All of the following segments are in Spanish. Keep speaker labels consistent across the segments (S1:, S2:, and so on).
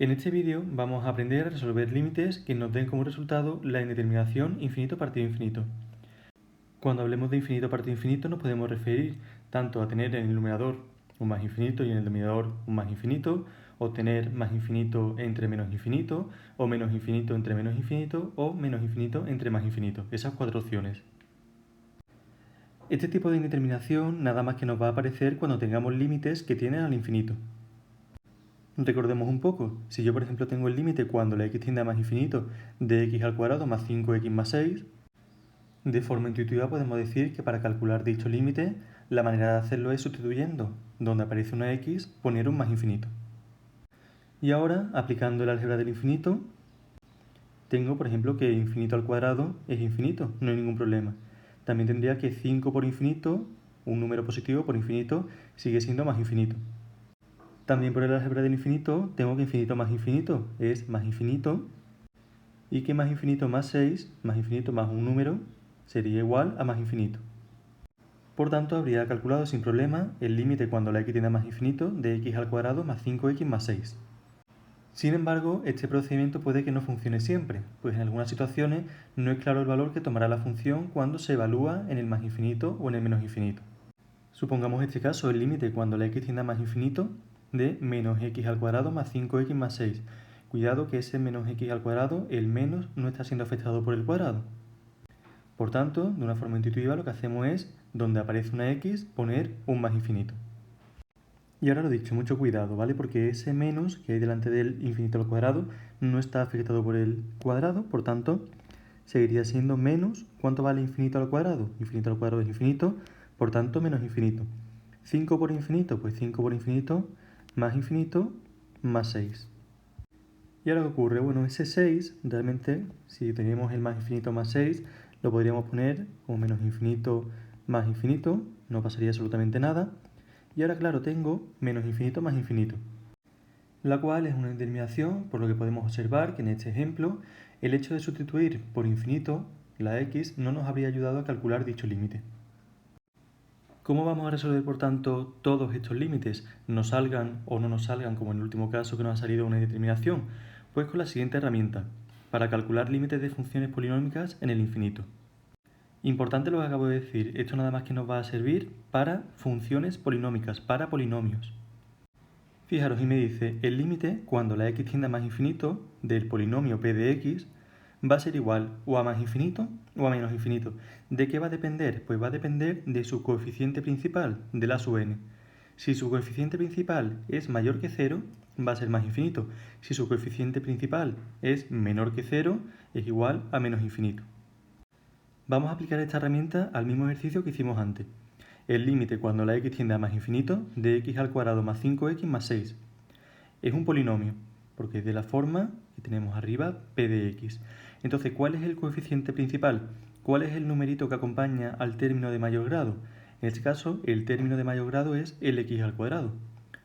S1: En este vídeo vamos a aprender a resolver límites que nos den como resultado la indeterminación infinito partido infinito. Cuando hablemos de infinito partido infinito nos podemos referir tanto a tener en el numerador un más infinito y en el denominador un más infinito, o tener más infinito entre menos infinito, o menos infinito entre menos infinito, o menos infinito entre más infinito. Esas cuatro opciones. Este tipo de indeterminación nada más que nos va a aparecer cuando tengamos límites que tienden al infinito. Recordemos un poco, si yo por ejemplo tengo el límite cuando la x tiende a más infinito de x al cuadrado más 5x más 6, de forma intuitiva podemos decir que para calcular dicho límite, la manera de hacerlo es sustituyendo, donde aparece una x, poner un más infinito. Y ahora, aplicando el álgebra del infinito, tengo por ejemplo que infinito al cuadrado es infinito, no hay ningún problema. También tendría que 5 por infinito, un número positivo por infinito, sigue siendo más infinito. También por el álgebra del infinito tengo que infinito más infinito es más infinito, y que más infinito más 6, más infinito más un número, sería igual a más infinito. Por tanto, habría calculado sin problema el límite cuando la x tiende a más infinito de x al cuadrado más 5x más 6. Sin embargo, este procedimiento puede que no funcione siempre, pues en algunas situaciones no es claro el valor que tomará la función cuando se evalúa en el más infinito o en el menos infinito. Supongamos este caso el límite cuando la x tiende a más infinito de menos x al cuadrado más 5x más 6. Cuidado que ese menos x al cuadrado, el menos no está siendo afectado por el cuadrado. Por tanto, de una forma intuitiva lo que hacemos es, donde aparece una x, poner un más infinito. Y ahora lo dicho, mucho cuidado, ¿vale? Porque ese menos que hay delante del infinito al cuadrado no está afectado por el cuadrado, por tanto, seguiría siendo menos, ¿cuánto vale infinito al cuadrado? Infinito al cuadrado es infinito, por tanto, menos infinito. 5 por infinito, pues 5 por infinito más 6. ¿Y ahora qué ocurre? Bueno, ese 6, realmente, si tenemos el más infinito más 6, lo podríamos poner como menos infinito más infinito, no pasaría absolutamente nada. Y ahora, claro, tengo menos infinito más infinito, la cual es una determinación, por lo que podemos observar que en este ejemplo, el hecho de sustituir por infinito la x no nos habría ayudado a calcular dicho límite. ¿Cómo vamos a resolver, por tanto, todos estos límites, nos salgan o no nos salgan, como en el último caso que nos ha salido una indeterminación? Pues con la siguiente herramienta, para calcular límites de funciones polinómicas en el infinito. Importante lo que acabo de decir, esto nada más que nos va a servir para funciones polinómicas, para polinomios. Fijaros, y me dice, el límite cuando la x tiende a más infinito del polinomio p de x va a ser igual o a más infinito o a menos infinito. ¿De qué va a depender? Pues va a depender de su coeficiente principal, de la sub n. Si su coeficiente principal es mayor que 0, va a ser más infinito. Si su coeficiente principal es menor que 0, es igual a menos infinito. Vamos a aplicar esta herramienta al mismo ejercicio que hicimos antes. El límite cuando la x tiende a más infinito de x al cuadrado más 5x más 6. Es un polinomio, porque es de la forma que tenemos arriba p de x. Entonces, ¿cuál es el coeficiente principal? ¿Cuál es el numerito que acompaña al término de mayor grado? En este caso, el término de mayor grado es el x al cuadrado.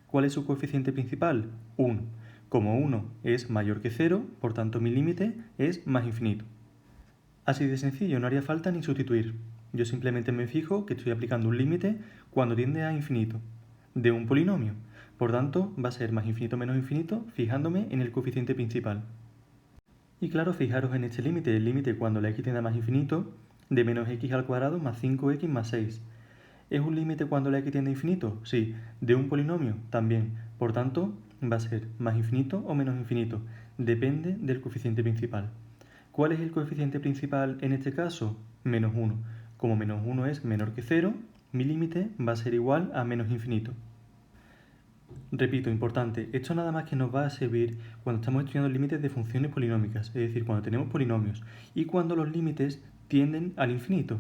S1: ¿Cuál es su coeficiente principal? 1. Como 1 es mayor que 0, por tanto mi límite es más infinito. Así de sencillo, no haría falta ni sustituir. Yo simplemente me fijo que estoy aplicando un límite cuando tiende a infinito, de un polinomio. Por tanto, va a ser más infinito menos infinito, fijándome en el coeficiente principal. Y claro, fijaros en este límite, el límite cuando la x tiende a más infinito, de menos x al cuadrado más 5x más 6. ¿Es un límite cuando la x tiende a infinito? Sí. ¿De un polinomio? También. Por tanto, va a ser más infinito o menos infinito. Depende del coeficiente principal. ¿Cuál es el coeficiente principal en este caso? Menos 1. Como menos 1 es menor que 0, mi límite va a ser igual a menos infinito. Repito, importante, esto nada más que nos va a servir cuando estamos estudiando límites de funciones polinómicas, es decir, cuando tenemos polinomios y cuando los límites tienden al infinito.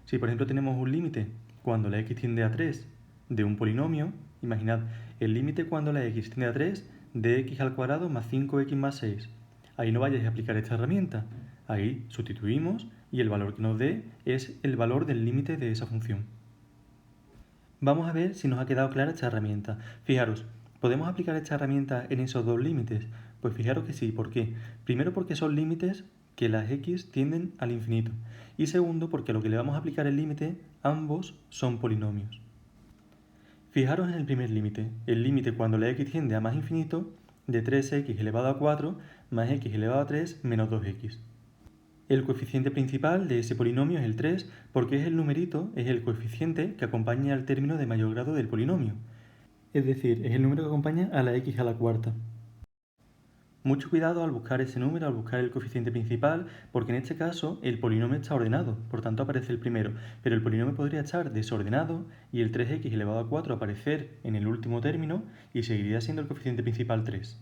S1: Si por ejemplo tenemos un límite cuando la x tiende a 3 de un polinomio, imaginad el límite cuando la x tiende a 3 de x al cuadrado más 5x más 6. Ahí no vayáis a aplicar esta herramienta, ahí sustituimos y el valor que nos dé es el valor del límite de esa función. Vamos a ver si nos ha quedado clara esta herramienta. Fijaros, ¿podemos aplicar esta herramienta en esos dos límites? Pues fijaros que sí, ¿por qué? Primero porque son límites que las x tienden al infinito. Y segundo porque a lo que le vamos a aplicar el límite, ambos son polinomios. Fijaros en el primer límite. El límite cuando la x tiende a más infinito de 3x elevado a 4 más x elevado a 3 menos 2x. El coeficiente principal de ese polinomio es el 3 porque es el numerito, es el coeficiente que acompaña al término de mayor grado del polinomio. Es decir, es el número que acompaña a la x a la cuarta. Mucho cuidado al buscar ese número, al buscar el coeficiente principal, porque en este caso el polinomio está ordenado, por tanto aparece el primero, pero el polinomio podría estar desordenado y el 3x elevado a 4 aparecer en el último término y seguiría siendo el coeficiente principal 3.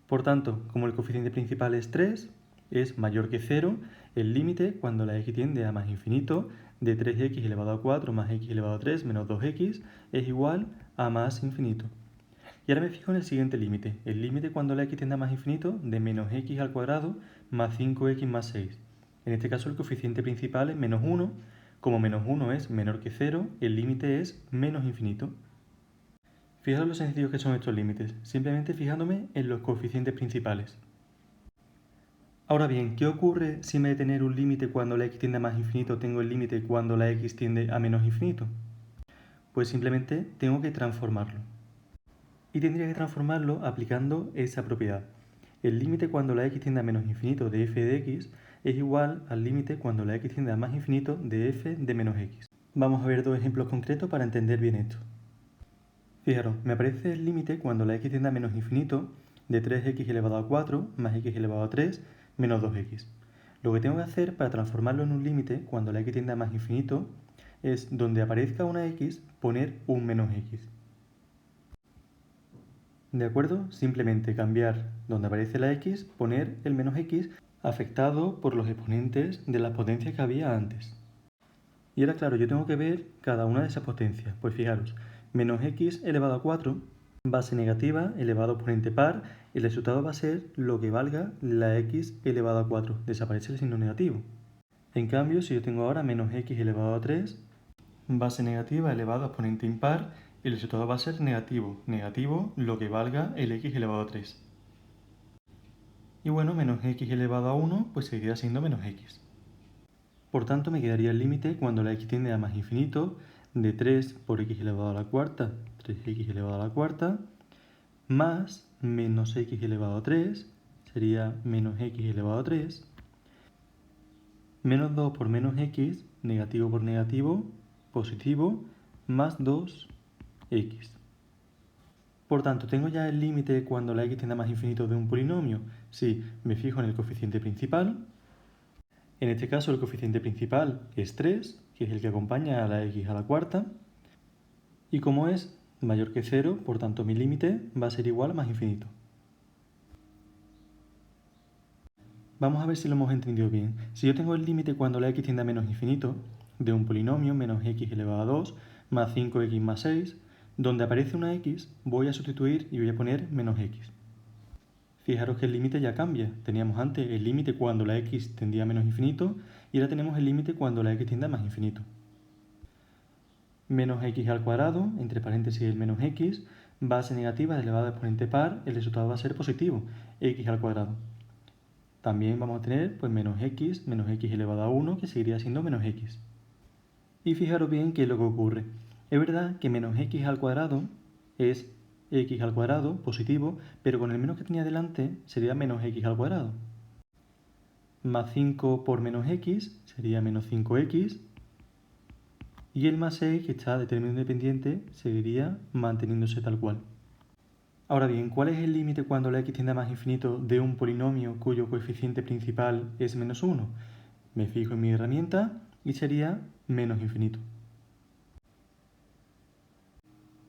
S1: Por tanto, como el coeficiente principal es 3, es mayor que 0, el límite cuando la x tiende a más infinito de 3x elevado a 4 más x elevado a 3 menos 2x es igual a más infinito. Y ahora me fijo en el siguiente límite, el límite cuando la x tiende a más infinito de menos x al cuadrado más 5x más 6. En este caso el coeficiente principal es menos 1, como menos 1 es menor que 0, el límite es menos infinito. Fijaros lo sencillos que son estos límites, simplemente fijándome en los coeficientes principales. Ahora bien, ¿qué ocurre si en vez de tener un límite cuando la x tiende a más infinito tengo el límite cuando la x tiende a menos infinito? Pues simplemente tengo que transformarlo. Y tendría que transformarlo aplicando esa propiedad. El límite cuando la x tiende a menos infinito de f de x es igual al límite cuando la x tiende a más infinito de f de menos x. Vamos a ver dos ejemplos concretos para entender bien esto. Fijaros, me aparece el límite cuando la x tiende a menos infinito de 3x elevado a 4 más x elevado a 3 menos 2x. Lo que tengo que hacer para transformarlo en un límite cuando la x tiende a más infinito es donde aparezca una x poner un menos x. ¿De acuerdo? Simplemente cambiar donde aparece la x, poner el menos x afectado por los exponentes de las potencias que había antes. Y ahora, claro, yo tengo que ver cada una de esas potencias. Pues fijaros, menos x elevado a 4, base negativa elevado a exponente par, el resultado va a ser lo que valga la x elevado a 4. Desaparece el signo negativo. En cambio, si yo tengo ahora menos x elevado a 3, base negativa elevado a exponente impar, el resultado va a ser negativo. Negativo lo que valga el x elevado a 3. Y bueno, menos x elevado a 1, pues seguirá siendo menos x. Por tanto, me quedaría el límite cuando la x tiende a más infinito de 3 por x elevado a la cuarta, 3x elevado a la cuarta, más menos x elevado a 3, sería menos x elevado a 3, menos 2 por menos x, negativo por negativo, positivo, más 2x. Por tanto, ¿tengo ya el límite cuando la x tiende a más infinito de un polinomio? Sí, me fijo en el coeficiente principal. En este caso el coeficiente principal es 3, que es el que acompaña a la x a la cuarta. Y como es mayor que 0, por tanto mi límite va a ser igual a más infinito. Vamos a ver si lo hemos entendido bien. Si yo tengo el límite cuando la x tiende a menos infinito de un polinomio menos x elevado a 2 más 5x más 6, donde aparece una x voy a sustituir y voy a poner menos x. Fijaros que el límite ya cambia. Teníamos antes el límite cuando la x tendía a menos infinito y ahora tenemos el límite cuando la x tiende a más infinito. Menos x al cuadrado, entre paréntesis el menos x, base negativa elevada a exponente par, el resultado va a ser positivo, x al cuadrado. También vamos a tener pues menos x elevado a 1, que seguiría siendo menos x. Y fijaros bien qué es lo que ocurre. Es verdad que menos x al cuadrado es x al cuadrado, positivo, pero con el menos que tenía delante sería menos x al cuadrado. Más 5 por menos x sería menos 5x. Y el más 6, que está de término independiente, seguiría manteniéndose tal cual. Ahora bien, ¿cuál es el límite cuando la x tiende a más infinito de un polinomio cuyo coeficiente principal es menos 1? Me fijo en mi herramienta y sería menos infinito.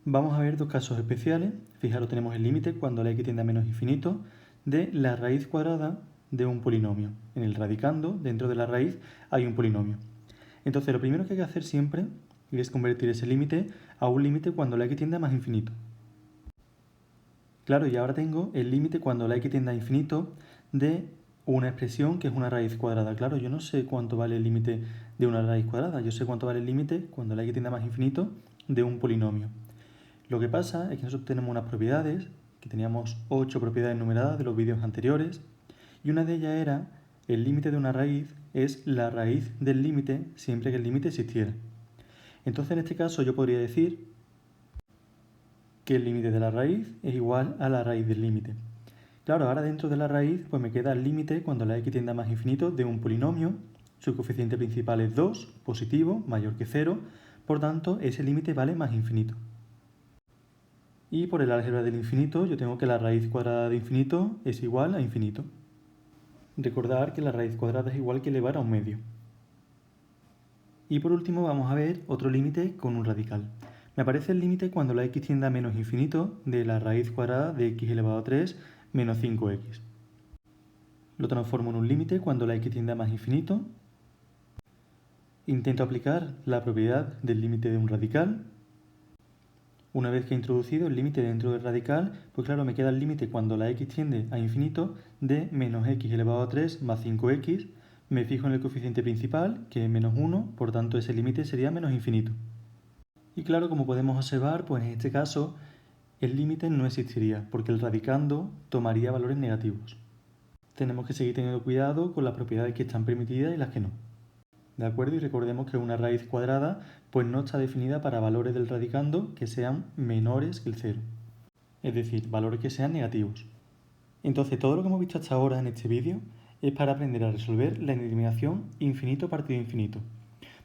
S1: Vamos a ver dos casos especiales. Fijaros, tenemos el límite cuando la x tiende a menos infinito de la raíz cuadrada de un polinomio. En el radicando, dentro de la raíz, hay un polinomio. Entonces, lo primero que hay que hacer siempre es convertir ese límite a un límite cuando la x tiende a más infinito. Claro, y ahora tengo el límite cuando la x tiende a infinito de una expresión que es una raíz cuadrada. Claro, yo no sé cuánto vale el límite de una raíz cuadrada, yo sé cuánto vale el límite cuando la x tiende a más infinito de un polinomio. Lo que pasa es que nosotros tenemos unas propiedades, que teníamos 8 propiedades numeradas de los vídeos anteriores, y una de ellas era el límite de una raíz es la raíz del límite siempre que el límite existiera. Entonces en este caso yo podría decir que el límite de la raíz es igual a la raíz del límite. Claro, ahora dentro de la raíz pues me queda el límite cuando la x tiende a más infinito de un polinomio, su coeficiente principal es 2, positivo, mayor que 0, por tanto ese límite vale más infinito. Y por el álgebra del infinito yo tengo que la raíz cuadrada de infinito es igual a infinito. Recordar que la raíz cuadrada es igual que elevar a un medio. Y por último vamos a ver otro límite con un radical. Me aparece el límite cuando la x tiende a menos infinito de la raíz cuadrada de x elevado a 3 menos 5x. Lo transformo en un límite cuando la x tiende a más infinito. Intento aplicar la propiedad del límite de un radical. Una vez que he introducido el límite dentro del radical, pues claro, me queda el límite cuando la x tiende a infinito de menos x elevado a 3 más 5x. Me fijo en el coeficiente principal, que es menos 1, por tanto ese límite sería menos infinito. Y claro, como podemos observar, pues en este caso el límite no existiría, porque el radicando tomaría valores negativos. Tenemos que seguir teniendo cuidado con las propiedades que están permitidas y las que no. ¿De acuerdo? Y recordemos que una raíz cuadrada pues no está definida para valores del radicando que sean menores que el 0. Es decir, valores que sean negativos. Entonces, todo lo que hemos visto hasta ahora en este vídeo es para aprender a resolver la indeterminación infinito partido infinito.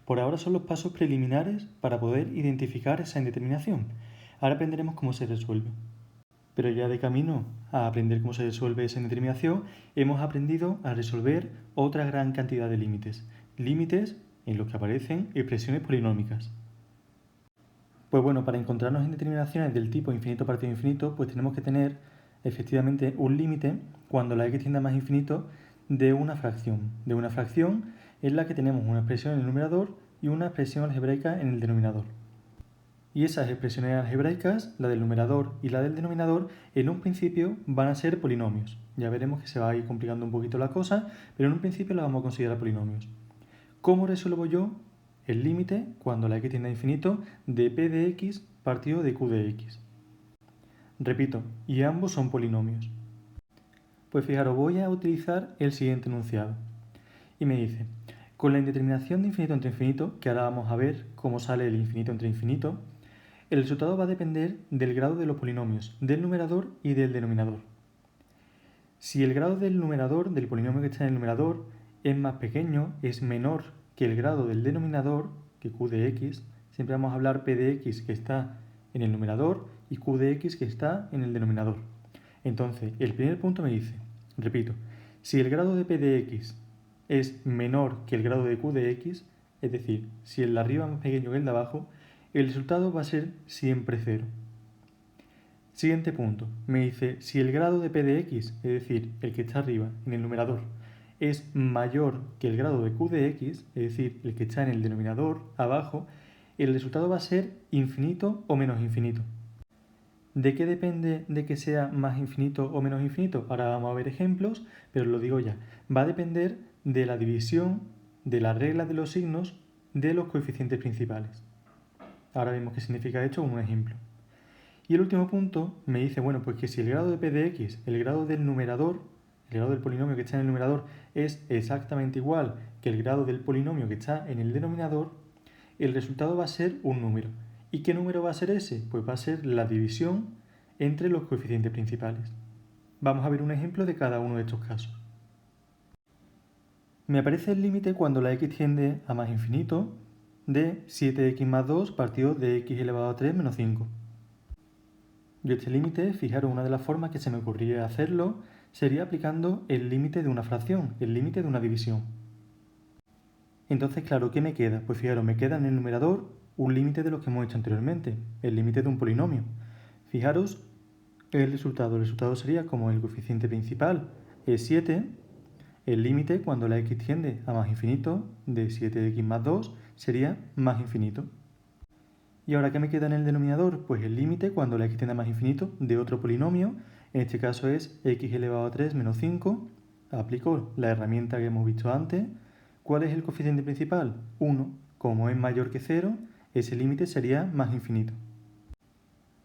S1: Por ahora son los pasos preliminares para poder identificar esa indeterminación. Ahora aprenderemos cómo se resuelve. Pero ya de camino a aprender cómo se resuelve esa indeterminación, hemos aprendido a resolver otra gran cantidad de límites. Límites en los que aparecen expresiones polinómicas. Pues bueno, para encontrarnos indeterminaciones del tipo infinito partido infinito, pues tenemos que tener efectivamente un límite cuando la x tiende a más infinito de una fracción. De una fracción en la que tenemos una expresión en el numerador y una expresión algebraica en el denominador. Y esas expresiones algebraicas, la del numerador y la del denominador, en un principio van a ser polinomios. Ya veremos que se va a ir complicando un poquito la cosa, pero en un principio la vamos a considerar polinomios. ¿Cómo resuelvo yo el límite cuando la x tiende a infinito de p de x partido de q de x? Repito, y ambos son polinomios. Pues fijaros, voy a utilizar el siguiente enunciado. Y me dice, con la indeterminación de infinito entre infinito, que ahora vamos a ver cómo sale el infinito entre infinito, el resultado va a depender del grado de los polinomios, del numerador y del denominador. Si el grado del numerador, del polinomio que está en el numerador, es más pequeño, es menor que el grado del denominador, que q de x, siempre vamos a hablar p de x que está en el numerador y q de x que está en el denominador. Entonces, el primer punto me dice, repito, si el grado de p de x es menor que el grado de q de x, es decir, si el de arriba es más pequeño que el de abajo, el resultado va a ser siempre 0. Siguiente punto, me dice, si el grado de p de x, es decir, el que está arriba en el numerador, es mayor que el grado de q de x, es decir, el que está en el denominador abajo, el resultado va a ser infinito o menos infinito. ¿De qué depende de que sea más infinito o menos infinito? Ahora vamos a ver ejemplos, pero lo digo ya. Va a depender de la división de la regla de los signos de los coeficientes principales. Ahora vemos qué significa esto con un ejemplo. Y el último punto me dice, bueno, pues que si el grado de p de x, el grado del numerador, el grado del polinomio que está en el numerador, es exactamente igual que el grado del polinomio que está en el denominador, el resultado va a ser un número. ¿Y qué número va a ser ese? Pues va a ser la división entre los coeficientes principales. Vamos a ver un ejemplo de cada uno de estos casos. Me aparece el límite cuando la x tiende a más infinito de 7x más 2 partido de x elevado a 3 menos 5. Yo este límite, fijaros, una de las formas que se me ocurría hacerlo sería aplicando el límite de una fracción, el límite de una división. Entonces, claro, ¿qué me queda? Pues fijaros, me queda en el numerador un límite de lo que hemos hecho anteriormente, el límite de un polinomio. Fijaros el resultado sería como el coeficiente principal es 7, el límite cuando la x tiende a más infinito de 7x más 2 sería más infinito. ¿Y ahora qué me queda en el denominador? Pues el límite cuando la x tiende a más infinito de otro polinomio, en este caso es x elevado a 3 menos 5, aplico la herramienta que hemos visto antes. ¿Cuál es el coeficiente principal? 1. Como es mayor que 0, ese límite sería más infinito.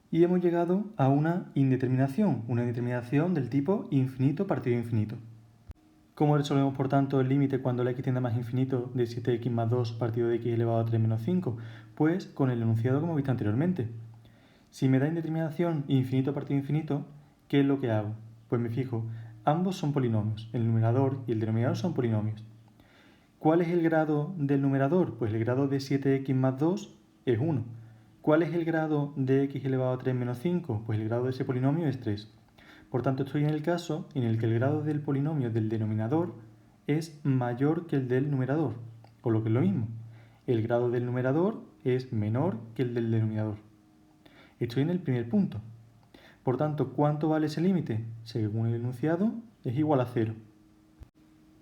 S1: Y hemos llegado a una indeterminación del tipo infinito partido infinito. ¿Cómo resolvemos por tanto el límite cuando la x tiende a más infinito de 7x más 2 partido de x elevado a 3 menos 5? Pues con el enunciado que hemos visto anteriormente. Si me da indeterminación infinito partido infinito, ¿qué es lo que hago? Pues me fijo, ambos son polinomios, el numerador y el denominador son polinomios. ¿Cuál es el grado del numerador? Pues el grado de 7x más 2 es 1. ¿Cuál es el grado de x elevado a 3 menos 5? Pues el grado de ese polinomio es 3. Por tanto, estoy en el caso en el que el grado del polinomio del denominador es mayor que el del numerador, o lo que es lo mismo, el grado del numerador es menor que el del denominador. Estoy en el primer punto. Por tanto, ¿cuánto vale ese límite? Según el enunciado, es igual a 0.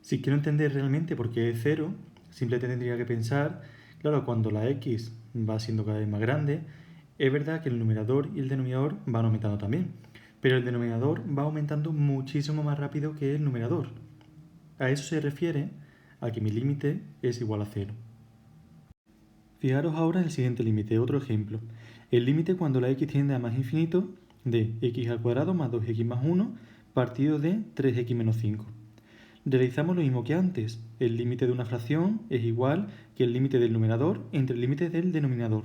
S1: Si quiero entender realmente por qué es 0, simplemente tendría que pensar, claro, cuando la x va siendo cada vez más grande, es verdad que el numerador y el denominador van aumentando también, pero el denominador va aumentando muchísimo más rápido que el numerador. A eso se refiere a que mi límite es igual a 0. Fijaros ahora en el siguiente límite, otro ejemplo. El límite cuando la x tiende a más infinito de x al cuadrado más 2x más 1 partido de 3x menos 5. Realizamos lo mismo que antes. El límite de una fracción es igual que el límite del numerador entre el límite del denominador.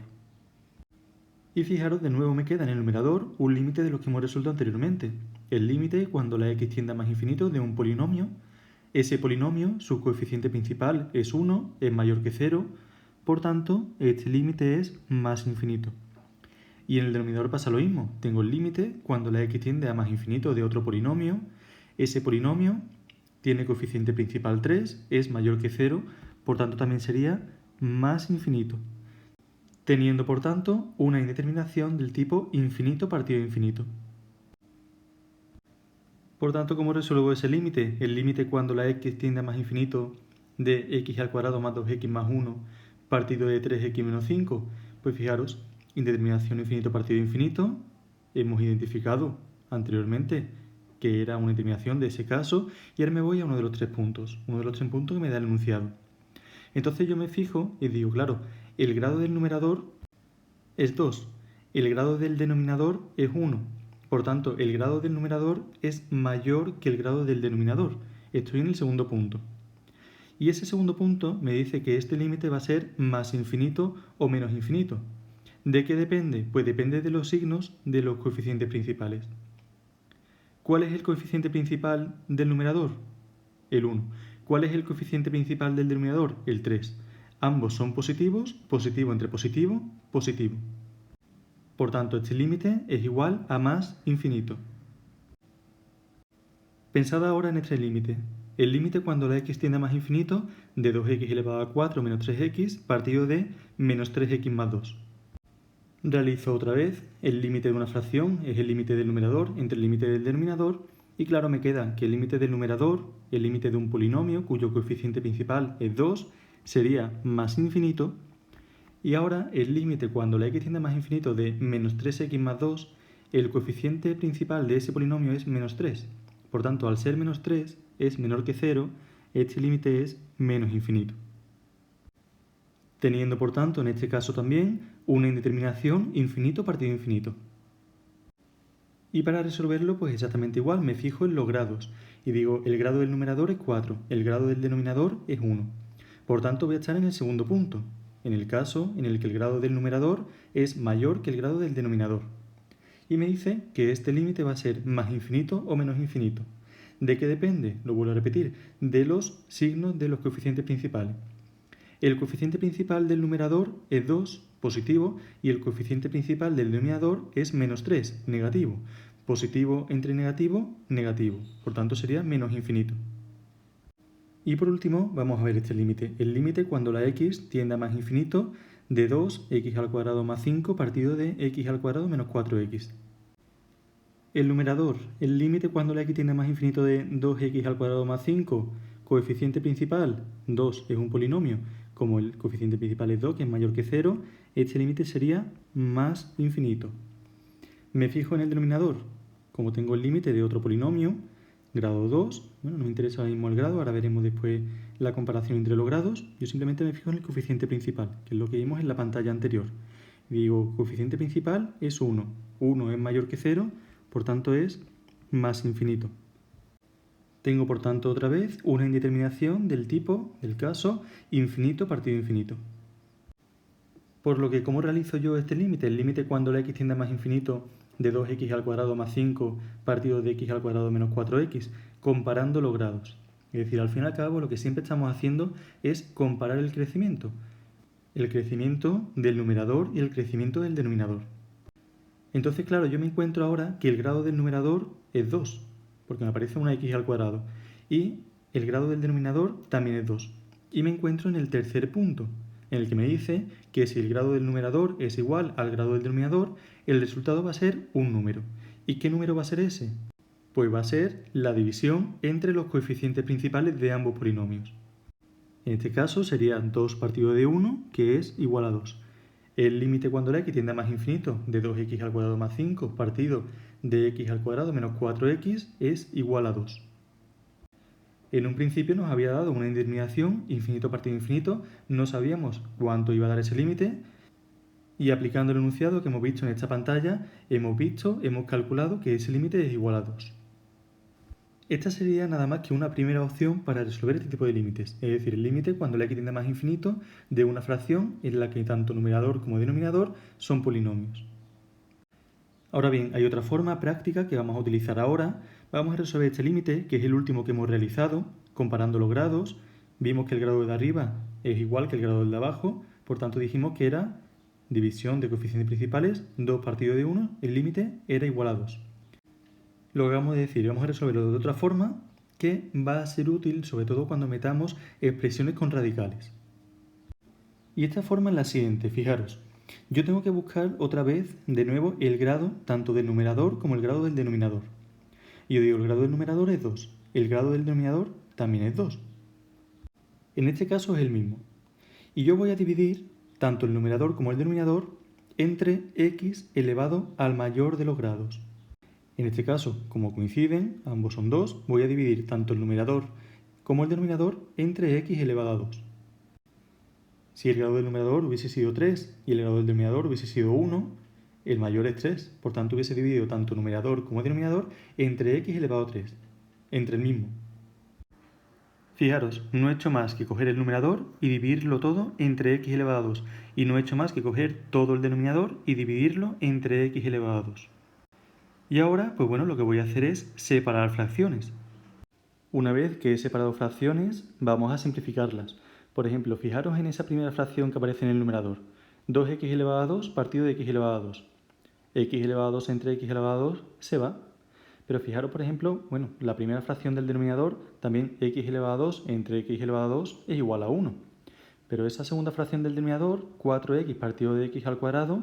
S1: Y fijaros, de nuevo me queda en el numerador un límite de los que hemos resuelto anteriormente. El límite cuando la x tiende a más infinito de un polinomio. Ese polinomio, su coeficiente principal es 1, es mayor que 0, por tanto, este límite es más infinito. Y en el denominador pasa lo mismo. Tengo el límite cuando la x tiende a más infinito de otro polinomio. Ese polinomio tiene coeficiente principal 3, es mayor que 0, por tanto también sería más infinito. Teniendo, por tanto, una indeterminación del tipo infinito partido de infinito. Por tanto, ¿cómo resuelvo ese límite? El límite cuando la x tiende a más infinito de x al cuadrado más 2x más 1 partido de 3x menos 5. Pues fijaros, indeterminación infinito partido de infinito, hemos identificado anteriormente que era una indeterminación de ese caso, y ahora me voy a uno de los tres puntos que me da el enunciado. Entonces yo me fijo y digo, claro, el grado del numerador es 2, el grado del denominador es 1, por tanto el grado del numerador es mayor que el grado del denominador. Estoy en el segundo punto. Y ese segundo punto me dice que este límite va a ser más infinito o menos infinito. ¿De qué depende? Pues depende de los signos de los coeficientes principales. ¿Cuál es el coeficiente principal del numerador? El 1. ¿Cuál es el coeficiente principal del denominador? El 3. Ambos son positivos, positivo entre positivo, positivo. Por tanto, este límite es igual a más infinito. Pensad ahora en este límite. El límite cuando la x tiende a más infinito de 2x elevado a 4 menos 3x partido de menos 3x más 2. Realizo otra vez el límite de una fracción, es el límite del numerador entre el límite del denominador, y claro, me queda que el límite del numerador, el límite de un polinomio cuyo coeficiente principal es 2, sería más infinito, y ahora el límite cuando la x tiende a más infinito de menos 3x más 2, el coeficiente principal de ese polinomio es menos 3. Por tanto, al ser menos 3 es menor que 0, este límite es menos infinito. Teniendo, por tanto, en este caso también una indeterminación infinito partido infinito. Y para resolverlo, pues exactamente igual, me fijo en los grados. Y digo, el grado del numerador es 4, el grado del denominador es 1. Por tanto, voy a estar en el segundo punto, en el caso en el que el grado del numerador es mayor que el grado del denominador. Y me dice que este límite va a ser más infinito o menos infinito. ¿De qué depende? Lo vuelvo a repetir, de los signos de los coeficientes principales. El coeficiente principal del numerador es 2, positivo, y el coeficiente principal del denominador es menos 3, negativo. Positivo entre negativo, negativo. Por tanto, sería menos infinito. Y por último, vamos a ver este límite. El límite cuando la x tiende a más infinito de 2x al cuadrado más 5 partido de x al cuadrado menos 4x. El numerador, el límite cuando la x tiende a más infinito de 2x al cuadrado más 5, coeficiente principal, 2 es un polinomio, como el coeficiente principal es 2, que es mayor que 0, este límite sería más infinito. Me fijo en el denominador, como tengo el límite de otro polinomio, grado 2, bueno, no me interesa ahora mismo el grado, ahora veremos después la comparación entre los grados, yo simplemente me fijo en el coeficiente principal, que es lo que vimos en la pantalla anterior. Digo, coeficiente principal es 1, 1 es mayor que 0, por tanto es más infinito. Tengo por tanto otra vez una indeterminación del tipo, del caso, infinito partido infinito. Por lo que, ¿cómo realizo yo este límite? El límite cuando la x tiende a más infinito de 2x al cuadrado más 5 partido de x al cuadrado menos 4x, comparando los grados. Es decir, al fin y al cabo lo que siempre estamos haciendo es comparar el crecimiento del numerador y el crecimiento del denominador. Entonces, claro, yo me encuentro ahora que el grado del numerador es 2, porque me aparece una x al cuadrado, y el grado del denominador también es 2. Y me encuentro en el tercer punto, en el que me dice que si el grado del numerador es igual al grado del denominador, el resultado va a ser un número. ¿Y qué número va a ser ese? Pues va a ser la división entre los coeficientes principales de ambos polinomios. En este caso sería 2 partido de 1, que es igual a 2. El límite cuando la x tiende a más infinito de 2x al cuadrado más 5 partido de x al cuadrado menos 4x es igual a 2. En un principio nos había dado una indeterminación infinito partido infinito, no sabíamos cuánto iba a dar ese límite y aplicando el enunciado que hemos visto en esta pantalla hemos calculado que ese límite es igual a 2. Esta sería nada más que una primera opción para resolver este tipo de límites, es decir, el límite cuando la x tiende a más infinito de una fracción en la que tanto numerador como denominador son polinomios. Ahora bien, hay otra forma práctica que vamos a utilizar ahora. Vamos a resolver este límite, que es el último que hemos realizado, comparando los grados. Vimos que el grado de arriba es igual que el grado del de abajo, por tanto dijimos que era división de coeficientes principales, 2 partido de 1, el límite era igual a 2. Lo que vamos a decir, vamos a resolverlo de otra forma que va a ser útil sobre todo cuando metamos expresiones con radicales. Y esta forma es la siguiente, fijaros. Yo tengo que buscar otra vez de nuevo el grado tanto del numerador como el grado del denominador. Y yo digo, el grado del numerador es 2, el grado del denominador también es 2. En este caso es el mismo. Y yo voy a dividir tanto el numerador como el denominador entre x elevado al mayor de los grados. En este caso, como coinciden, ambos son 2, voy a dividir tanto el numerador como el denominador entre x elevado a 2. Si el grado del numerador hubiese sido 3 y el grado del denominador hubiese sido 1, el mayor es 3. Por tanto, hubiese dividido tanto numerador como denominador entre x elevado a 3, entre el mismo. Fijaros, no he hecho más que coger el numerador y dividirlo todo entre x elevado a 2. Y no he hecho más que coger todo el denominador y dividirlo entre x elevado a 2. Y ahora, pues bueno, lo que voy a hacer es separar fracciones. Una vez que he separado fracciones, vamos a simplificarlas. Por ejemplo, fijaros en esa primera fracción que aparece en el numerador. 2x elevado a 2 partido de x elevado a 2. X elevado a 2 entre x elevado a 2 se va. Pero fijaros, por ejemplo, bueno, la primera fracción del denominador, también x elevado a 2 entre x elevado a 2 es igual a 1. Pero esa segunda fracción del denominador, 4x partido de x al cuadrado,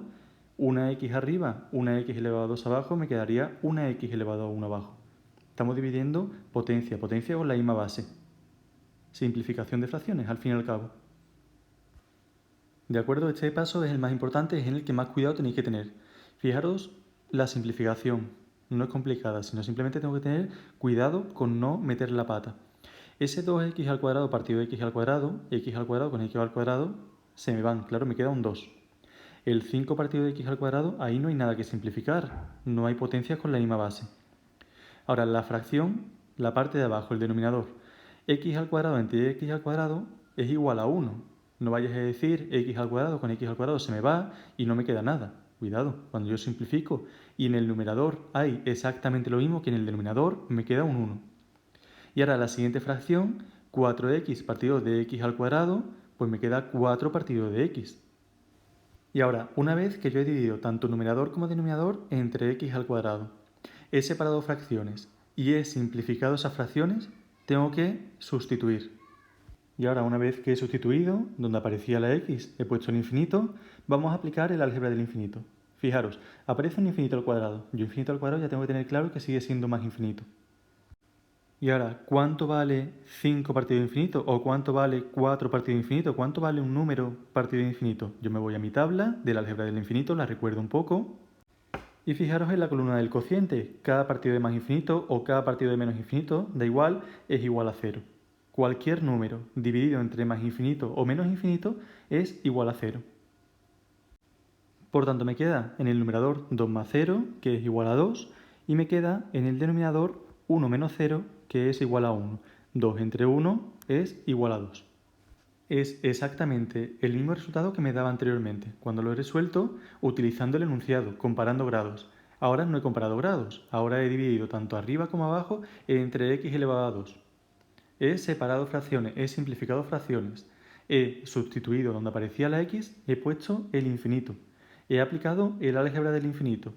S1: una x arriba, una x elevado a 2 abajo, me quedaría una x elevado a 1 abajo. Estamos dividiendo potencia con la misma base. Simplificación de fracciones, al fin y al cabo. De acuerdo, este paso es el más importante, es en el que más cuidado tenéis que tener. Fijaros, la simplificación no es complicada, sino simplemente tengo que tener cuidado con no meter la pata. Ese 2x al cuadrado partido de x al cuadrado con x al cuadrado, se me van, claro, me queda un 2. El 5 partido de x al cuadrado, ahí no hay nada que simplificar, no hay potencias con la misma base. Ahora, la fracción, la parte de abajo, el denominador, x al cuadrado entre x al cuadrado es igual a 1. No vayas a decir x al cuadrado con x al cuadrado se me va y no me queda nada. Cuidado, cuando yo simplifico y en el numerador hay exactamente lo mismo que en el denominador, me queda un 1. Y ahora la siguiente fracción, 4x partido de x al cuadrado, pues me queda 4 partido de x. Y ahora, una vez que yo he dividido tanto numerador como denominador entre x al cuadrado, he separado fracciones y he simplificado esas fracciones, tengo que sustituir. Y ahora, una vez que he sustituido, donde aparecía la x, he puesto el infinito, vamos a aplicar el álgebra del infinito. Fijaros, aparece un infinito al cuadrado. Yo infinito al cuadrado ya tengo que tener claro que sigue siendo más infinito. Y ahora, ¿cuánto vale 5 partido de infinito? ¿O cuánto vale 4 partido de infinito? ¿Cuánto vale un número partido de infinito? Yo me voy a mi tabla del álgebra del infinito, la recuerdo un poco. Y fijaros en la columna del cociente. Cada partido de más infinito o cada partido de menos infinito, da igual, es igual a 0. Cualquier número dividido entre más infinito o menos infinito es igual a 0. Por tanto, me queda en el numerador 2 más 0, que es igual a 2, y me queda en el denominador 1 menos 0, que es igual a 1. 2 entre 1 es igual a 2. es exactamente el mismo resultado que me daba anteriormente, cuando lo he resuelto utilizando el enunciado, comparando grados. Ahora no he comparado grados, ahora he dividido tanto arriba como abajo entre x elevado a 2. He separado fracciones, he simplificado fracciones, he sustituido donde aparecía la x, he puesto el infinito, he aplicado el álgebra del infinito.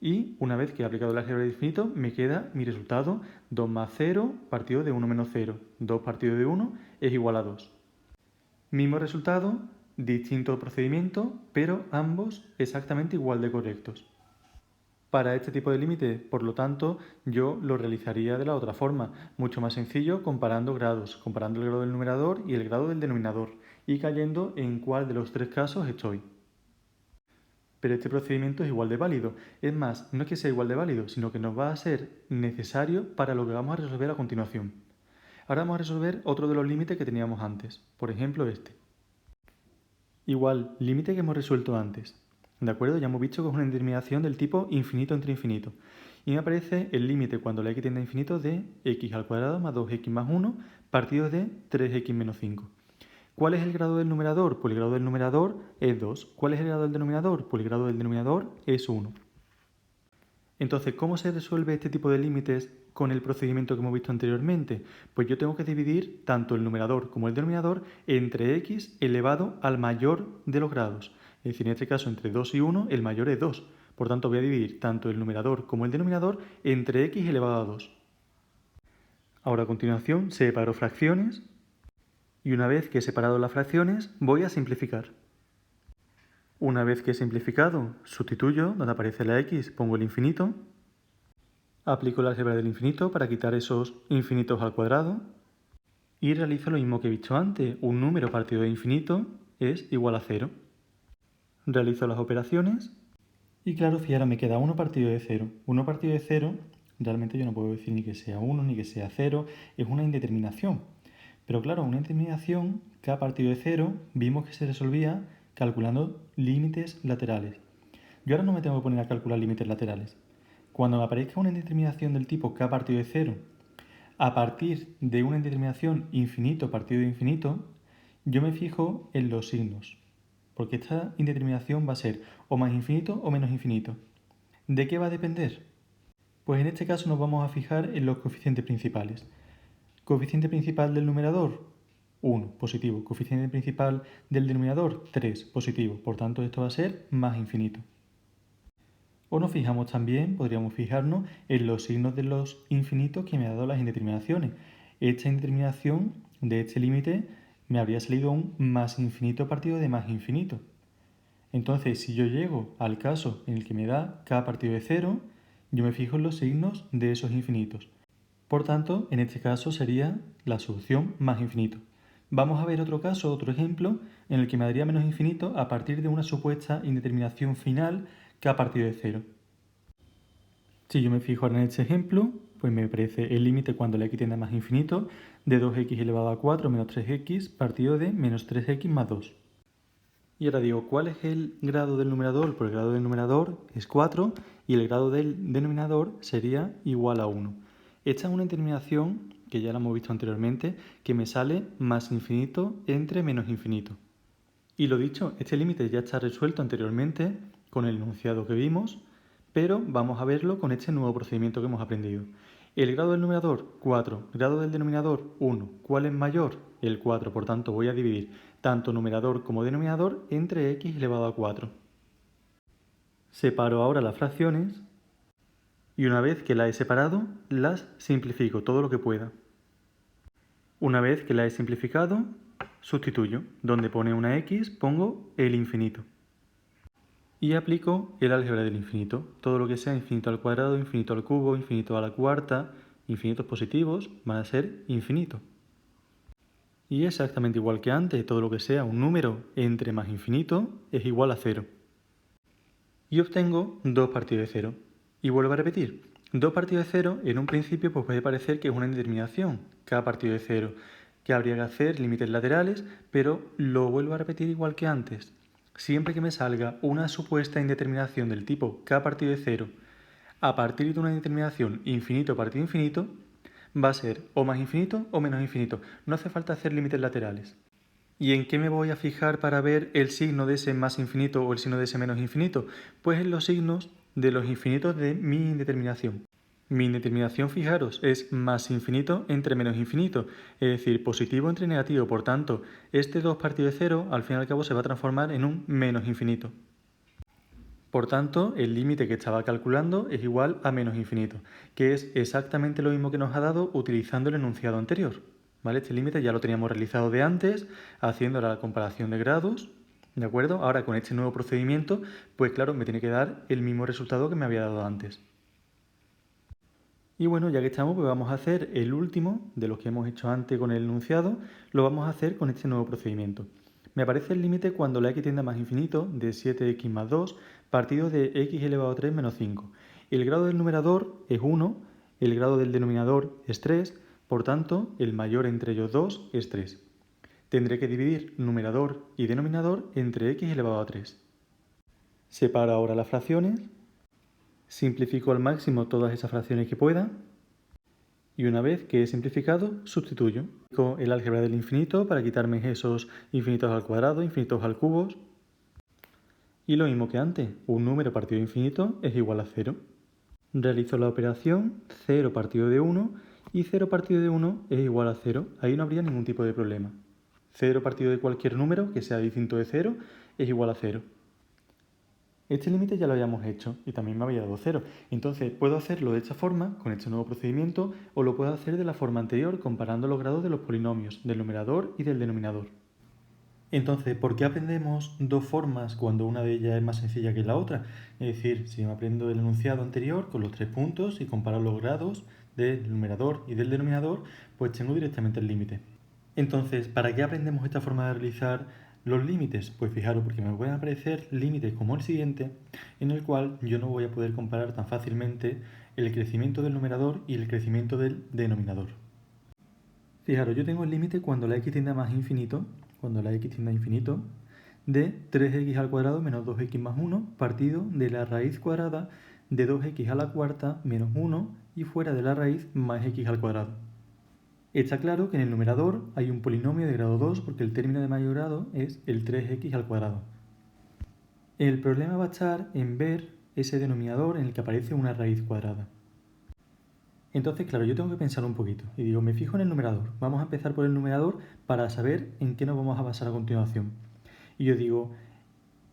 S1: Y una vez que he aplicado el álgebra del infinito, me queda mi resultado 2 más 0 partido de 1 menos 0. 2 partido de 1 es igual a 2. Mismo resultado, distinto procedimiento, pero ambos exactamente igual de correctos. Para este tipo de límite, por lo tanto, yo lo realizaría de la otra forma, mucho más sencillo, comparando grados, comparando el grado del numerador y el grado del denominador, y cayendo en cuál de los tres casos estoy. Pero este procedimiento es igual de válido. Es más, no es que sea igual de válido, sino que nos va a ser necesario para lo que vamos a resolver a continuación. Ahora vamos a resolver otro de los límites que teníamos antes, por ejemplo este. Igual, límite que hemos resuelto antes. ¿De acuerdo? Ya hemos visto que es una indeterminación del tipo infinito entre infinito. Y me aparece el límite cuando la x tiende a infinito de x al cuadrado más 2x más 1 partido de 3x menos 5. ¿Cuál es el grado del numerador? Pues el grado del numerador es 2. ¿Cuál es el grado del denominador? Pues el grado del denominador es 1. Entonces, ¿cómo se resuelve este tipo de límites con el procedimiento que hemos visto anteriormente? Pues yo tengo que dividir tanto el numerador como el denominador entre x elevado al mayor de los grados. Es decir, en este caso entre 2 y 1, el mayor es 2. Por tanto, voy a dividir tanto el numerador como el denominador entre x elevado a 2. Ahora a continuación separo fracciones y una vez que he separado las fracciones voy a simplificar. Una vez que he simplificado, sustituyo, donde aparece la x, pongo el infinito, aplico el álgebra del infinito para quitar esos infinitos al cuadrado y realizo lo mismo que he visto antes, un número partido de infinito es igual a 0. Realizo las operaciones y claro, si ahora me queda 1 partido de 0. 1 partido de 0, realmente yo no puedo decir ni que sea 1 ni que sea 0, es una indeterminación. Pero claro, una indeterminación, k partido de 0, vimos que se resolvía calculando límites laterales. Yo ahora no me tengo que poner a calcular límites laterales. Cuando me aparezca una indeterminación del tipo k partido de 0, a partir de una indeterminación infinito partido de infinito, yo me fijo en los signos. Porque esta indeterminación va a ser o más infinito o menos infinito. ¿De qué va a depender? Pues en este caso nos vamos a fijar en los coeficientes principales. Coeficiente principal del numerador, 1, positivo. Coeficiente principal del denominador, 3, positivo. Por tanto, esto va a ser más infinito. O nos fijamos también, podríamos fijarnos en los signos de los infinitos que me ha dado las indeterminaciones. Esta indeterminación de este límite me habría salido un más infinito partido de más infinito. Entonces, si yo llego al caso en el que me da k partido de 0, yo me fijo en los signos de esos infinitos. Por tanto, en este caso sería la solución más infinito. Vamos a ver otro caso, otro ejemplo, en el que me daría menos infinito a partir de una supuesta indeterminación final k partido de 0. Si yo me fijo ahora en este ejemplo, pues me aparece el límite cuando la x tiende a más infinito de 2x elevado a 4 menos 3x partido de menos 3x más 2. Y ahora digo, ¿cuál es el grado del numerador? Pues el grado del numerador es 4 y el grado del denominador sería igual a 1. Esta es una determinación, que ya la hemos visto anteriormente, que me sale más infinito entre menos infinito. Y lo dicho, este límite ya está resuelto anteriormente con el enunciado que vimos, pero vamos a verlo con este nuevo procedimiento que hemos aprendido. El grado del numerador, 4. Grado del denominador, 1. ¿Cuál es mayor? El 4. Por tanto, voy a dividir tanto numerador como denominador entre x elevado a 4. Separo ahora las fracciones y una vez que las he separado, las simplifico todo lo que pueda. Una vez que las he simplificado, sustituyo. Donde pone una x, pongo el infinito. Y aplico el álgebra del infinito. Todo lo que sea infinito al cuadrado, infinito al cubo, infinito a la cuarta, infinitos positivos, van a ser infinito. Y exactamente igual que antes, todo lo que sea un número entre más infinito es igual a 0. Y obtengo 2 partido de 0. Y vuelvo a repetir, 2 partido de 0 en un principio pues puede parecer que es una indeterminación, k partido de 0, que habría que hacer límites laterales, pero lo vuelvo a repetir igual que antes. Siempre que me salga una supuesta indeterminación del tipo k partido de 0 a partir de una indeterminación infinito partido infinito, va a ser o más infinito o menos infinito. No hace falta hacer límites laterales. ¿Y en qué me voy a fijar para ver el signo de ese más infinito o el signo de ese menos infinito? Pues en los signos de los infinitos de mi indeterminación. Mi indeterminación, fijaros, es más infinito entre menos infinito, es decir, positivo entre negativo. Por tanto, este 2 partido de 0 al fin y al cabo se va a transformar en un menos infinito. Por tanto, el límite que estaba calculando es igual a menos infinito, que es exactamente lo mismo que nos ha dado utilizando el enunciado anterior. ¿Vale? Este límite ya lo teníamos realizado de antes, haciendo la comparación de grados, ¿de acuerdo? Ahora con este nuevo procedimiento, pues claro, me tiene que dar el mismo resultado que me había dado antes. Y bueno, ya que estamos, pues vamos a hacer el último de los que hemos hecho antes con el enunciado, lo vamos a hacer con este nuevo procedimiento. Me aparece el límite cuando la x tiende a más infinito de 7x más 2 partido de x elevado a 3 menos 5. El grado del numerador es 1, el grado del denominador es 3, por tanto, el mayor entre ellos dos es 3. Tendré que dividir numerador y denominador entre x elevado a 3. Separo ahora las fracciones. Simplifico al máximo todas esas fracciones que pueda y una vez que he simplificado, sustituyo. Con el álgebra del infinito para quitarme esos infinitos al cuadrado, infinitos al cubo. Y lo mismo que antes, un número partido de infinito es igual a 0. Realizo la operación 0 partido de 1 y 0 partido de 1 es igual a 0. Ahí no habría ningún tipo de problema. 0 partido de cualquier número que sea distinto de 0 es igual a 0. Este límite ya lo habíamos hecho y también me había dado 0. Entonces puedo hacerlo de esta forma, con este nuevo procedimiento, o lo puedo hacer de la forma anterior, comparando los grados de los polinomios, del numerador y del denominador. Entonces, ¿por qué aprendemos dos formas cuando una de ellas es más sencilla que la otra? Es decir, si me aprendo el enunciado anterior con los 3 puntos y comparo los grados del numerador y del denominador, pues tengo directamente el límite. Entonces, ¿para qué aprendemos esta forma de realizar los límites? Pues fijaros, porque me pueden aparecer límites como el siguiente, en el cual yo no voy a poder comparar tan fácilmente el crecimiento del numerador y el crecimiento del denominador. Fijaros, yo tengo el límite cuando la x tiende a más infinito, de 3x al cuadrado menos 2x más 1 partido de la raíz cuadrada de 2x a la cuarta menos 1 y fuera de la raíz más x al cuadrado. Está claro que en el numerador hay un polinomio de grado 2 porque el término de mayor grado es el 3x al cuadrado. El problema va a estar en ver ese denominador en el que aparece una raíz cuadrada. Entonces, claro, yo tengo que pensar un poquito y digo, me fijo en el numerador. Vamos a empezar por el numerador para saber en qué nos vamos a basar a continuación. Y yo digo,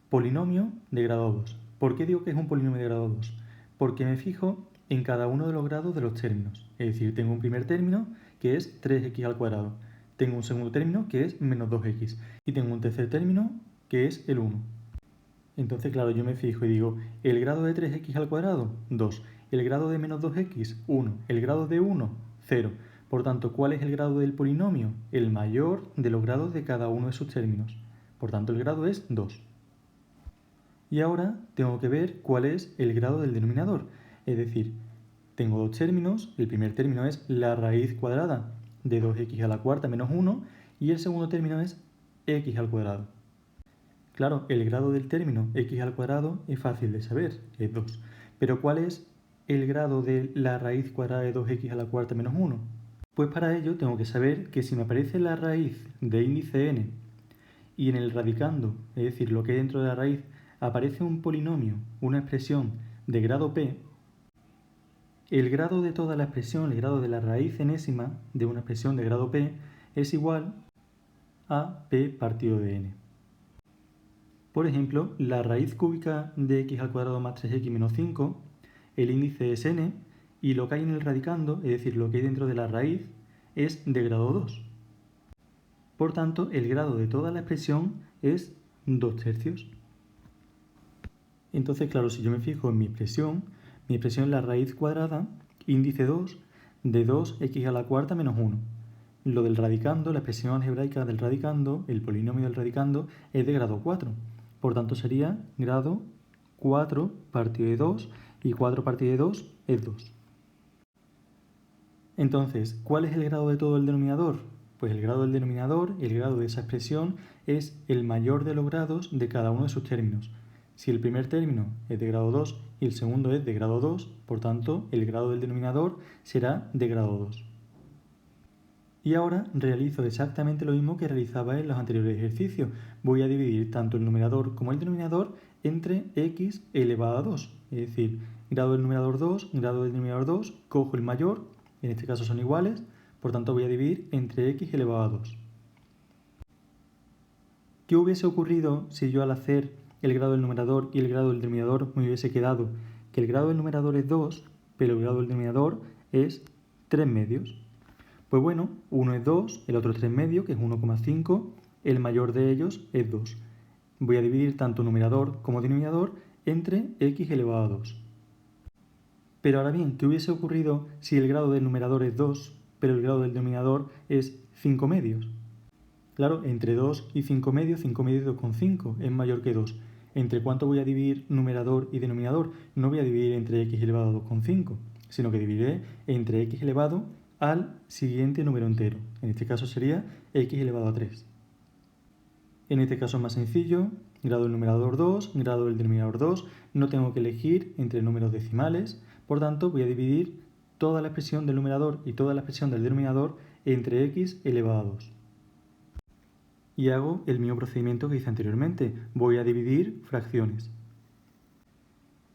S1: polinomio de grado 2. ¿Por qué digo que es un polinomio de grado 2? Porque me fijo en cada uno de los grados de los términos. Es decir, tengo un primer término que es 3x al cuadrado. Tengo un segundo término que es menos 2x. Y tengo un tercer término que es el 1. Entonces, claro, yo me fijo y digo, ¿el grado de 3x al cuadrado? 2. ¿El grado de menos 2x? 1. ¿El grado de 1? 0. Por tanto, ¿cuál es el grado del polinomio? El mayor de los grados de cada uno de sus términos. Por tanto, el grado es 2. Y ahora tengo que ver cuál es el grado del denominador. Es decir, tengo dos términos. El primer término es la raíz cuadrada de 2x a la cuarta menos 1 y el segundo término es x al cuadrado. Claro, el grado del término x al cuadrado es fácil de saber, es 2. Pero ¿cuál es el grado de la raíz cuadrada de 2x a la cuarta menos 1? Pues para ello tengo que saber que si me aparece la raíz de índice n y en el radicando, es decir, lo que hay dentro de la raíz, aparece un polinomio, una expresión de grado p, el grado de toda la expresión, el grado de la raíz enésima de una expresión de grado p es igual a p partido de n. Por ejemplo, la raíz cúbica de x al cuadrado más 3x menos 5, el índice es n, y lo que hay en el radicando, es decir, lo que hay dentro de la raíz, es de grado 2. Por tanto, el grado de toda la expresión es 2/3. Entonces, claro, si yo me fijo en mi expresión es la raíz cuadrada, índice 2, de 2x a la cuarta menos 1. Lo del radicando, la expresión algebraica del radicando, el polinomio del radicando, es de grado 4. Por tanto, sería grado 4 partido de 2 y 4 partido de 2 es 2. Entonces, ¿cuál es el grado de todo el denominador? Pues el grado del denominador, el grado de esa expresión, es el mayor de los grados de cada uno de sus términos. Si el primer término es de grado 2 y el segundo es de grado 2, por tanto, el grado del denominador será de grado 2. Y ahora realizo exactamente lo mismo que realizaba en los anteriores ejercicios. Voy a dividir tanto el numerador como el denominador entre x elevado a 2. Es decir, grado del numerador 2, grado del denominador 2, cojo el mayor, en este caso son iguales, por tanto voy a dividir entre x elevado a 2. ¿Qué hubiese ocurrido si yo al hacer el grado del numerador y el grado del denominador me hubiese quedado que el grado del numerador es 2, pero el grado del denominador es 3 medios? Pues bueno, uno es 2, el otro es 3 medios, que es 1,5, el mayor de ellos es 2. Voy a dividir tanto numerador como denominador entre x elevado a 2. Pero ahora bien, ¿qué hubiese ocurrido si el grado del numerador es 2, pero el grado del denominador es 5 medios? Claro, entre 2 y 5 medios 2,5 es mayor que 2. ¿Entre cuánto voy a dividir numerador y denominador? No voy a dividir entre x elevado a 2,5, sino que dividiré entre x elevado al siguiente número entero. En este caso sería x elevado a 3. En este caso es más sencillo, grado del numerador 2, grado del denominador 2, no tengo que elegir entre números decimales, por tanto voy a dividir toda la expresión del numerador y toda la expresión del denominador entre x elevado a 2. Y hago el mismo procedimiento que hice anteriormente, voy a dividir fracciones.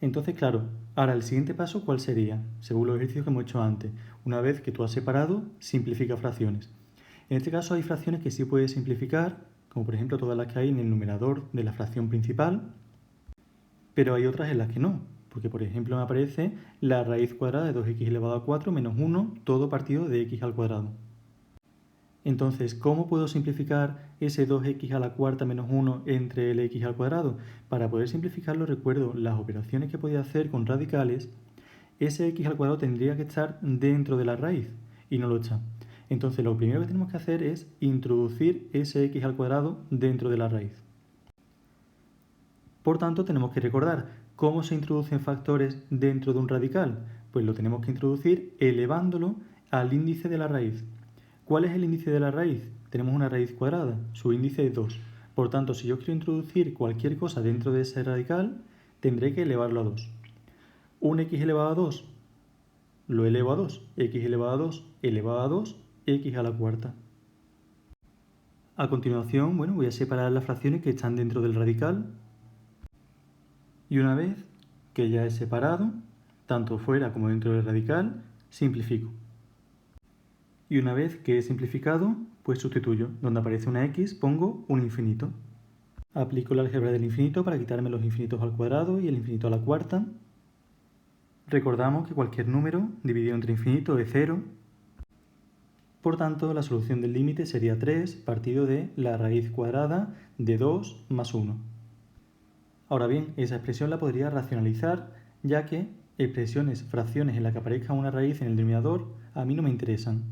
S1: Entonces, claro, ahora el siguiente paso, ¿cuál sería? Según los ejercicios que hemos hecho antes. Una vez que tú has separado, simplifica fracciones. En este caso hay fracciones que sí puedes simplificar, como por ejemplo todas las que hay en el numerador de la fracción principal, pero hay otras en las que no, porque por ejemplo me aparece la raíz cuadrada de 2x elevado a 4 menos 1, todo partido de x al cuadrado. Entonces, ¿cómo puedo simplificar ese 2x a la cuarta menos 1 entre el x al cuadrado? Para poder simplificarlo, recuerdo las operaciones que podía hacer con radicales. Ese x al cuadrado tendría que estar dentro de la raíz y no lo está. Entonces, lo primero que tenemos que hacer es introducir ese x al cuadrado dentro de la raíz. Por tanto, tenemos que recordar cómo se introducen factores dentro de un radical. Pues lo tenemos que introducir elevándolo al índice de la raíz. ¿Cuál es el índice de la raíz? Tenemos una raíz cuadrada, su índice es 2. Por tanto, si yo quiero introducir cualquier cosa dentro de ese radical, tendré que elevarlo a 2. Un x elevado a 2, lo elevo a 2. X elevado a 2, elevado a 2, x a la cuarta. A continuación, voy a separar las fracciones que están dentro del radical. Y una vez que ya he separado, tanto fuera como dentro del radical, simplifico. Y una vez que he simplificado, pues sustituyo. Donde aparece una x pongo un infinito. Aplico la álgebra del infinito para quitarme los infinitos al cuadrado y el infinito a la cuarta. Recordamos que cualquier número dividido entre infinito es 0. Por tanto, la solución del límite sería 3 partido de la raíz cuadrada de 2 más 1. Ahora bien, esa expresión la podría racionalizar, ya que fracciones en las que aparezca una raíz en el denominador a mí no me interesan.